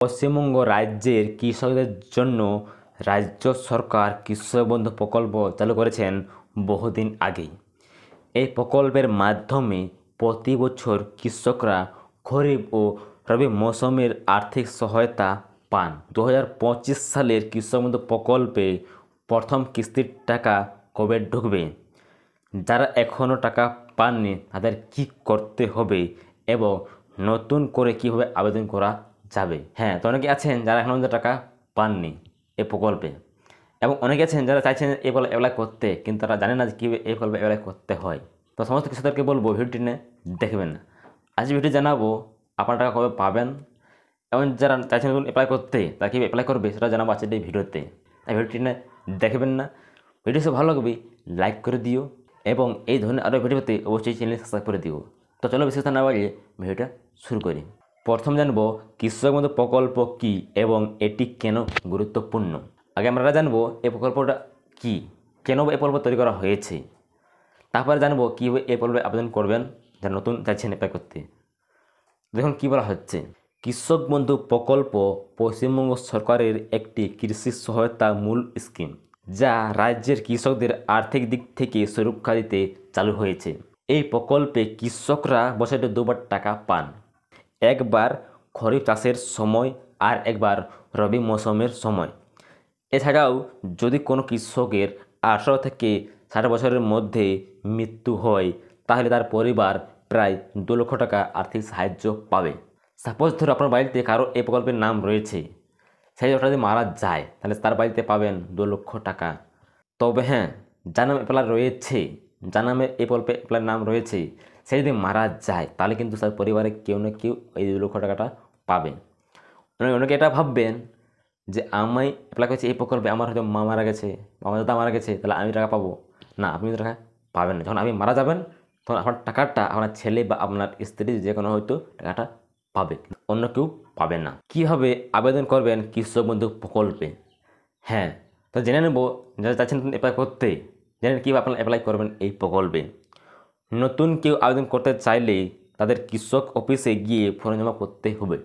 পশ্চিমবঙ্গ রাজ্যের কৃষকদের জন্য রাজ্য সরকার কৃষক বন্ধু প্রকল্প চালু করেছেন বহুদিন আগেই। এই প্রকল্পের মাধ্যমে প্রতি বছর কৃষকরা খরিফ ও রবি মৌসুমের আর্থিক সহায়তা পান। 2025 সালের কৃষক বন্ধু প্রকল্পে প্রথম কিস্তির টাকা কবে ঢুকবে, যারা এখনও টাকা পাননি তাদের কী করতে হবে এবং নতুন করে কীভাবে আবেদন করা যাবে। হ্যাঁ, তো অনেকে আছেন যারা এখনও পর্যন্ত টাকা পাননি এই প্রকল্পে, এবং অনেকে আছেন যারা চাইছেন এই প্রকল্পে অ্যাপ্লাই করতে, কিন্তু তারা জানে না যে কীভাবে এই প্রকল্পে অ্যাপ্লাই করতে হয়। তো সমস্ত কৃষকদেরকে বলবো ভিডিওটি নিয়ে দেখবেন না। আজ ভিডিও জানাবো আপনার টাকা কবে পাবেন, এবং যারা চাইছেন অ্যাপ্লাই করতে তারা কীভাবে অ্যাপ্লাই করবে সেটা জানাবো আজকের এই ভিডিওতে। তাই ভিডিওটি নিয়ে দেখবেন না। ভিডিও সব ভালো লাগবে লাইক করে দিও, এবং এই ধরনের আরও ভিডিও পেতে অবশ্যই চ্যানেল সাবস্ক্রাইব করে দিও। তো চলো বেশি কথা না বাড়িয়ে ভিডিওটা শুরু করি। প্রথম জানবো কৃষক বন্ধু প্রকল্প কী এবং এটি কেন গুরুত্বপূর্ণ। আগে আমরা জানবো এই প্রকল্পটা কী, কেন এই প্রকল্প তৈরি করা হয়েছে। তারপরে জানবো কীভাবে এই প্রকল্পে আবেদন করবেন যারা নতুন চাইছেন অ্যাপ্লাই করতে। দেখুন কী বলা হচ্ছে, কৃষক বন্ধু প্রকল্প পশ্চিমবঙ্গ সরকারের একটি কৃষি সহায়তা মূল স্কিম, যা রাজ্যের কৃষকদের আর্থিক দিক থেকে সুরক্ষা দিতে চালু হয়েছে। এই প্রকল্পে কৃষকরা বছরে দুবার টাকা পান, একবার খরিফ চাষের সময় আর একবার রবি মৌসুমের সময়। এছাড়াও যদি কোনো কৃষকের 18 থেকে 60 বছরের মধ্যে মৃত্যু হয় তাহলে তার পরিবার প্রায় 2 লক্ষ টাকা আর্থিক সাহায্য পাবে। সাপোজ ধরো আপনার বাড়িতে কারো এই প্রকল্পের নাম রয়েছে, সেই লোকটা যদি মারা যায় তাহলে তার বাড়িতে পাবেন 2 লক্ষ টাকা। তবে হ্যাঁ, যার নামে অ্যাপ্লাই রয়েছে, যার নামে এই প্রকল্পে অ্যাপ্লাইয়ের নাম রয়েছে, সে যদি মারা যায় তাহলে কিন্তু তার পরিবারে কেউ না কেউ এই 2 লক্ষ টাকাটা পাবে। অনেকে এটা ভাববেন যে আমি অ্যাপ্লাই করছি এই প্রকল্পে, আমার হয়তো মা মারা গেছে, আমার দাদা মারা গেছে, তাহলে আমি টাকা পাবো না। আপনি টাকা পাবেন না। যখন আপনি মারা যাবেন তখন আপনার টাকাটা আপনার ছেলে বা আপনার স্ত্রী যে কোনো হয়তো টাকাটা পাবে, অন্য কেউ পাবে না। কীভাবে আবেদন করবেন কৃষক বন্ধু প্রকল্পে? হ্যাঁ, তো জেনে নেব যারা চাচ্ছেন অ্যাপ্লাই করতে, জেনে কীভাবে আপনারা অ্যাপ্লাই করবেন এই প্রকল্পে। নতুন কেউ আবেদন করতে চাইলে তাদের কৃষক অফিসে গিয়ে ফর্ম জমা করতে হবে।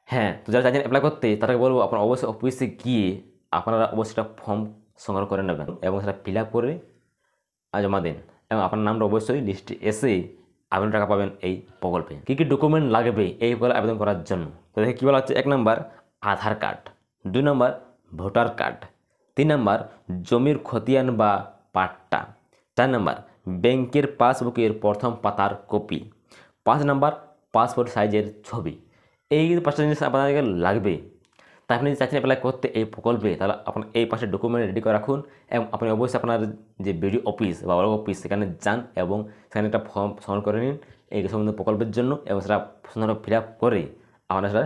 হ্যাঁ, তো যারা চাইছেন অ্যাপ্লাই করতে তাদেরকে বলবো আপনারা অবশ্যই অফিসে গিয়ে আপনারা অবশ্যই একটা ফর্ম সংগ্রহ করে নেবেন এবং সেটা ফিল আপ করে জমা দিন, এবং আপনার নামটা অবশ্যই লিস্টে এসে আবেদন টাকা পাবেন এই প্রকল্পে। কী কী ডকুমেন্ট লাগবে এই প্রকল্পে আবেদন করার জন্য? তো দেখে কী বলা হচ্ছে, 1 নম্বর আধার কার্ড, 2 নম্বর ভোটার কার্ড, 3 নম্বর জমির খতিয়ান বা পাট্টা, 4 নম্বর ব্যাংকের পাসবুকের প্রথম পাতার কপি, 5 নম্বর পাসপোর্ট সাইজের ছবি। এই 5টা জিনিস আপনাদেরকে লাগবে। তাই আপনি যদি চাচ্ছেন অ্যাপ্লাই করতে এই প্রকল্পে, তাহলে আপনার এই 5টা ডকুমেন্ট রেডি করে রাখুন, এবং আপনি অবশ্যই আপনার যে বিডিও অফিস বা ব্লক অফিস সেখানে যান এবং সেখানে একটা ফর্ম সংগ্রহ করে নিন এই সম্বন্ধে প্রকল্পের জন্য, এবং সেটা সুন্দরভাবে ফিল আপ করে আপনারা সেটা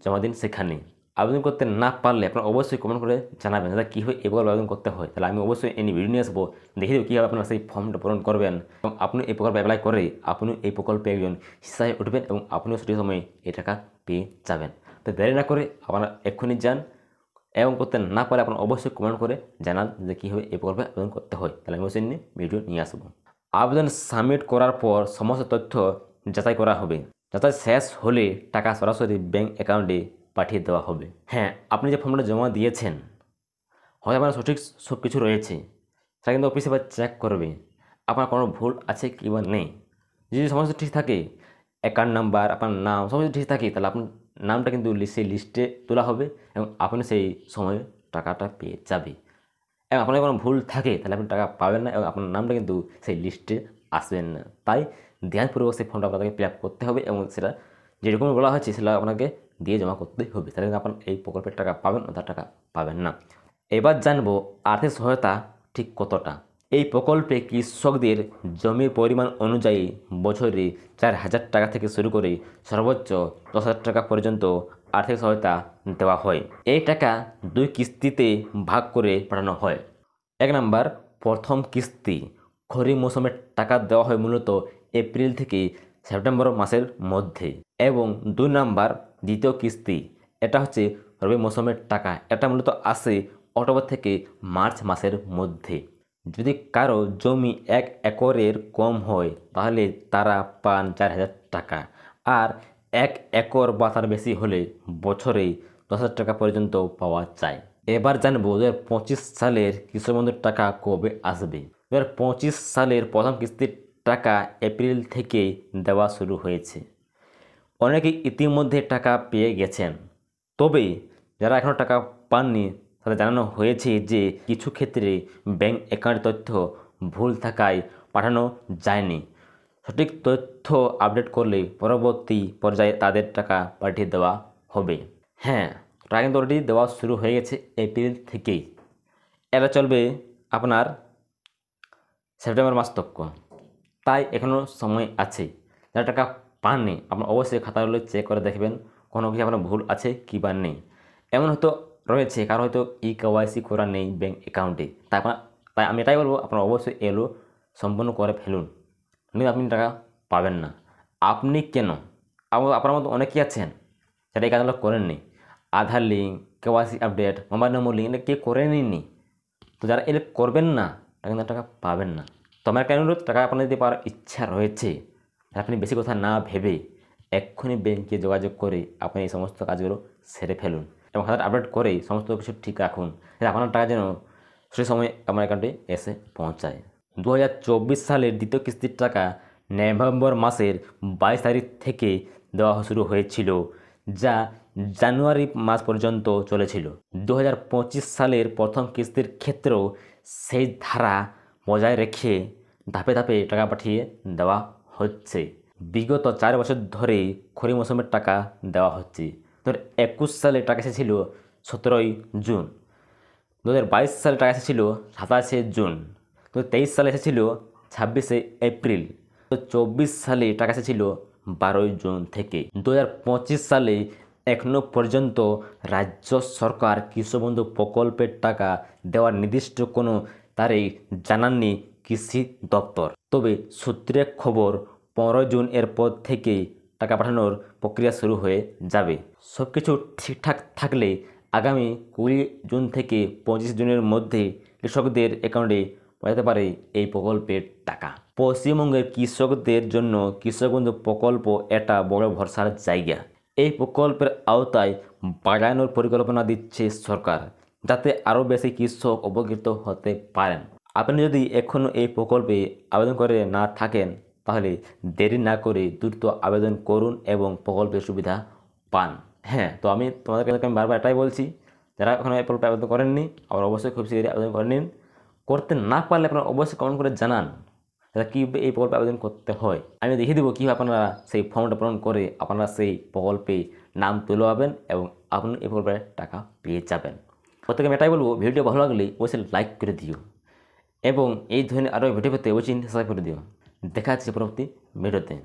জমা দিন সেখানে। আবেদন করতে না পারলে আপনারা অবশ্যই কমেন্ট করে জানাবেন দাদা কীভাবে এই প্রকল্পে আবেদন করতে হয়, তাহলে আমি অবশ্যই এই ভিডিও নিয়ে আসবো, দেখে দেবো কীভাবে আপনারা সেই ফর্মটা পূরণ করবেন, এবং আপনি এই প্রকল্পে অ্যাপ্লাই করে আপনি এই প্রকল্পে একজন হিসাবে উঠবেন এবং আপনিও সঠিক সময়ে এই টাকা পেয়ে যাবেন। তো দেরি না করে আপনারা এক্ষুনি যান, এবং করতে না পারে আপনারা অবশ্যই কমেন্ট করে জানান যে কীভাবে এই প্রকল্পে আবেদন করতে হয়, তাহলে আমি অবশ্যই ভিডিও নিয়ে আসবো। আবেদন সাবমিট করার পর সমস্ত তথ্য যাচাই করা হবে। যাচাই শেষ হলে টাকা সরাসরি ব্যাঙ্ক অ্যাকাউন্টে পাঠিয়ে দেওয়া হবে। হ্যাঁ, আপনি যে ফর্মটা জমা দিয়েছেন হয়তো আপনার সঠিক সব কিছু রয়েছে, সেটা কিন্তু অফিসে বা চেক করবে আপনার কোনো ভুল আছে কি বা নেই। যদি সমস্ত ঠিক থাকে, অ্যাকাউন্ট নাম্বার, আপনার নাম সমস্ত ঠিক থাকে, তাহলে আপনার নামটা কিন্তু সেই লিস্টে তোলা হবে এবং আপনি সেই সময়ে টাকাটা পেয়ে যাবে। এবং আপনার কোনো ভুল থাকে তাহলে আপনি টাকা পাবেন না, এবং আপনার নামটা কিন্তু সেই লিস্টে আসবেন না। তাই ধ্যানপূর্বক সেই ফর্মটা আপনাকে ফিল আপ করতে হবে, এবং সেটা যেরকম বলা হয়েছে সেটা আপনাকে দিয়ে জমা করতে হবে, তাহলে কিন্তু আপনার এই প্রকল্পের টাকা পাবেন, অর্থাৎ টাকা পাবেন না। এবার জানবো আর্থিক সহায়তা ঠিক কতটা। এই প্রকল্পে কৃষকদের জমির পরিমাণ অনুযায়ী বছরে 4,000 টাকা থেকে শুরু করে সর্বোচ্চ 10,000 টাকা পর্যন্ত আর্থিক সহায়তা দেওয়া হয়। এই টাকা 2 কিস্তিতে ভাগ করে পাঠানো হয়। 1 নম্বর প্রথম কিস্তি খরিফ মৌসুমের টাকা দেওয়া হয় মূলত এপ্রিল থেকে সেপ্টেম্বর মাসের মধ্যে, এবং 2 নম্বর দ্বিতীয় কিস্তি, এটা হচ্ছে রবি মৌসুমের টাকা, এটা মূলত আসে অক্টোবর থেকে মার্চ মাসের মধ্যে। যদি কারো জমি 1 একরের কম হয় তাহলে তারা পান 4,000 টাকা, আর 1 একর বা তার বেশি হলে বছরে 10,000 টাকা পর্যন্ত পাওয়া যায়। এবার জানবো 2025 সালের কৃষক বন্ধুর টাকা কবে আসবে। 2025 সালের প্রথম কিস্তির টাকা এপ্রিল থেকে দেওয়া শুরু হয়েছে। অনেকে ইতিমধ্যে টাকা পেয়ে গেছেন, তবে যারা এখনও টাকা পাননি তাদের জানানো হয়েছে যে কিছু ক্ষেত্রে ব্যাংক অ্যাকাউন্টের তথ্য ভুল থাকায় পাঠানো যায়নি। সঠিক তথ্য আপডেট করলে পরবর্তী পর্যায়ে তাদের টাকা পাঠিয়ে দেওয়া হবে। হ্যাঁ, টাকা কিন্তু অলরেডি দেওয়া শুরু হয়ে গেছে এপ্রিল থেকেই। এটা চলবে আপনার সেপ্টেম্বর মাস তক, তাই এখনও সময় আছে। যারা টাকা পাননি আপনার অবশ্যই খাতাগুলো চেক করে দেখবেন কোনো কিছু আপনার ভুল আছে কি বা নেই। এমন হয়তো রয়েছে কারো হয়তো KYC করা নেই ব্যাঙ্ক অ্যাকাউন্টে, তাই আমি এটাই বলবো আপনারা অবশ্যই এগুলো সম্পূর্ণ করে ফেলুন, কিন্তু আপনি টাকা পাবেন না। আপনি কেন, আপনার মতো অনেকেই আছেন যারা এই কাজগুলো করেননি। Aadhaar link, KYC update, mobile number link, এটা কেউ করেনি। তো যারা এটা করবেন না তারা কিন্তু টাকা পাবেন না। তো আমার একটা অনুরোধ, টাকা আপনার যদি পাওয়ার ইচ্ছা রয়েছে আপনি বেশি কথা না ভেবে এক্ষুনি ব্যাংকে যোগাযোগ করে আপনি এই সমস্ত কাজগুলো সেরে ফেলুন এবং খাতাটা আপডেট করে সমস্ত কিছু ঠিক রাখুন, আপনার টাকা যেন সেই সময় আমার অ্যাকাউন্টে এসে পৌঁছায়। 2024 সালের দ্বিতীয় কিস্তির টাকা নভেম্বর মাসের 22 তারিখ থেকে দেওয়া শুরু হয়েছিল, যা জানুয়ারি মাস পর্যন্ত চলেছিল। 2025 সালের প্রথম কিস্তির ক্ষেত্রেও সেই ধারা বজায় রেখে ধাপে ধাপে টাকা পাঠিয়ে দেওয়া হচ্ছে। বিগত 4 বছর ধরে খরিফ মৌসুমের টাকা দেওয়া হচ্ছে। 2021 সালে টাকা এসেছিল 17ই জুন, 2022 সালে টাকা এসেছিল 27শে জুন, 2023 সালে এসেছিল 26শে এপ্রিল, 2024 সালে টাকা এসেছিল 12ই জুন থেকে। 2025 সালে এখনও পর্যন্ত রাজ্য সরকার কৃষক বন্ধু প্রকল্পের টাকা দেওয়ার নির্দিষ্ট কোনো তারিখ জানাননি কৃষি দপ্তর। তবে সূত্রের খবর 15 জুন এর পর থেকেই টাকা পাঠানোর প্রক্রিয়া শুরু হয়ে যাবে। সব কিছু ঠিকঠাক থাকলে আগামী 20 জুন থেকে 25 জুনের মধ্যে কৃষকদের অ্যাকাউন্টে পৌঁছাতে পারে এই প্রকল্পের টাকা। পশ্চিমবঙ্গের কৃষকদের জন্য কৃষক বন্ধু প্রকল্প একটা বড় ভরসার জায়গা। এই প্রকল্পের আওতায় বাড়ানোর পরিকল্পনা দিচ্ছে সরকার, যাতে আরও বেশি কৃষক উপকৃত হতে পারেন। আপনি যদি এখনও এই প্রকল্পে আবেদন করে না থাকেন তাহলে দেরি না করে দ্রুত আবেদন করুন এবং প্রকল্পের সুবিধা পান। হ্যাঁ, তো আমি তোমাদেরকে বারবার এটাই বলছি, যারা এখনও এই প্রকল্পে আবেদন করেননি আবার অবশ্যই খুব শীঘ্রই আবেদন করে নিন। করতে না পারলে আপনারা অবশ্যই কমেন্ট করে জানান কীভাবে এই প্রকল্পে আবেদন করতে হয়। আমি দেখিয়ে দেবো কীভাবে আপনারা সেই ফর্মটা পূরণ করে আপনারা সেই প্রকল্পে নাম তুলে পাবেন এবং আপনি এই প্রকল্পের টাকা পেয়ে যাবেন। প্রত্যেকে আমি এটাই বলবো, ভিডিও ভালো লাগলে অবশ্যই লাইক করে দিও এবং এই ধরনের আরও ভিডিও পেতে অবশ্যই সাবস্ক্রাইব করে দিও। দেখা যাচ্ছে পরবর্তী ভিডিওতে।